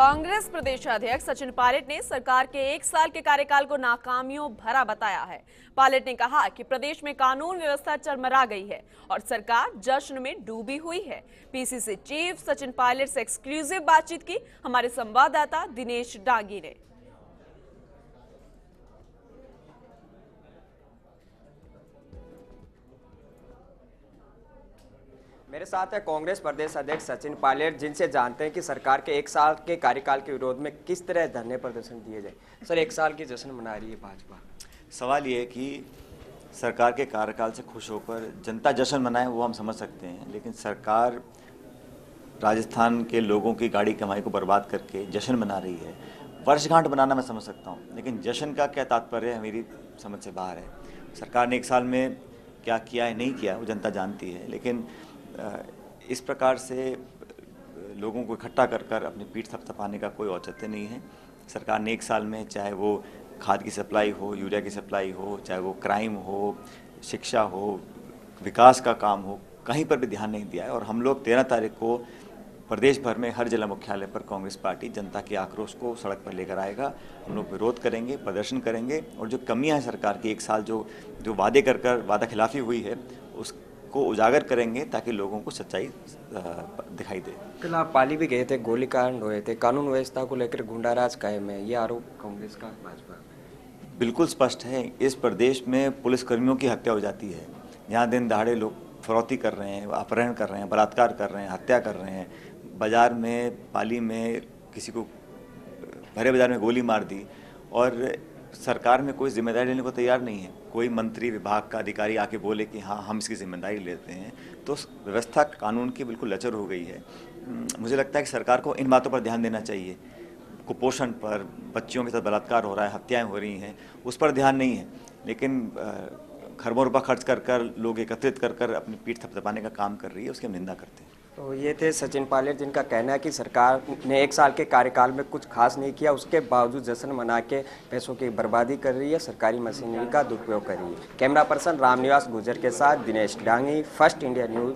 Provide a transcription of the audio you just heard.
कांग्रेस प्रदेश अध्यक्ष सचिन पायलट ने सरकार के 1 साल के कार्यकाल को नाकामियों भरा बताया है। पायलट ने कहा कि प्रदेश में कानून व्यवस्था चरमरा गई है और सरकार जश्न में डूबी हुई है। पीसीसी चीफ सचिन पायलट से एक्सक्लूसिव बातचीत की हमारे संवाददाता दिनेश डांगी ने। मेरे साथ है कांग्रेस प्रदेश अध्यक्ष सचिन पायलट, जिनसे जानते हैं कि सरकार के 1 साल के कार्यकाल के विरोध में किस तरह धरने प्रदर्शन दिए जाए। सर, 1 साल की जश्न मना रही है भाजपा। सवाल ये है कि सरकार के कार्यकाल से खुश होकर जनता जश्न मनाए, वो हम समझ सकते हैं, लेकिन सरकार राजस्थान के लोगों की गाड़ी कमाई को बर्बाद करके जश्न मना रही है। वर्षगांठ मनाना मैं समझ सकता हूँ, लेकिन जश्न का क्या तात्पर्य है मेरी समझ से बाहर है। सरकार ने 1 साल में क्या किया है नहीं किया वो जनता जानती है, लेकिन इस प्रकार से लोगों को इकट्ठा कर कर अपनी पीठ थपथपाने का कोई औचित्य नहीं है। सरकार ने 1 साल में, चाहे वो खाद की सप्लाई हो, यूरिया की सप्लाई हो, चाहे वो क्राइम हो, शिक्षा हो, विकास का काम हो, कहीं पर भी ध्यान नहीं दिया है। और हम लोग 13 तारीख को प्रदेश भर में हर जिला मुख्यालय पर कांग्रेस पार्टी जनता के आक्रोश को सड़क पर लेकर आएगा। हम लोग विरोध करेंगे, प्रदर्शन करेंगे, और जो कमियां हैं सरकार की 1 साल जो वादे कर कर वादा खिलाफी हुई है उसको उजागर करेंगे, ताकि लोगों को सच्चाई दिखाई दे। कल आप पाली भी गए थे, गोलीकांड हुए थे, कानून व्यवस्था को लेकर गुंडाराज कायम है, ये आरोप कांग्रेस का भाजपा। बिल्कुल स्पष्ट है, इस प्रदेश में पुलिसकर्मियों की हत्या हो जाती है। यहाँ दिन दहाड़े लोग फरौती कर रहे हैं, अपहरण कर रहे हैं, बलात्कार कर रहे हैं, हत्या कर रहे हैं। बाज़ार में, पाली में किसी को भरे बाजार में गोली मार दी, और सरकार में कोई जिम्मेदारी लेने को तैयार नहीं है। कोई मंत्री, विभाग का अधिकारी आके बोले कि हाँ हम इसकी जिम्मेदारी लेते हैं, तो व्यवस्था कानून की बिल्कुल लचर हो गई है। मुझे लगता है कि सरकार को इन बातों पर ध्यान देना चाहिए। कुपोषण पर, बच्चियों के साथ बलात्कार हो रहा है, हत्याएं हो रही हैं, उस पर ध्यान नहीं है, लेकिन खरबों रुपया खर्च कर कर, लोग एकत्रित कर कर अपनी पीठ थपथपाने का काम कर रही है, उसकी हम निंदा करते हैं। तो ये थे सचिन पायलट, जिनका कहना है कि सरकार ने 1 साल के कार्यकाल में कुछ खास नहीं किया, उसके बावजूद जश्न मना के पैसों की बर्बादी कर रही है, सरकारी मशीनरी का दुरुपयोग कर रही है। कैमरा पर्सन रामनिवास गुर्जर के साथ Dinesh Dangi, first India news.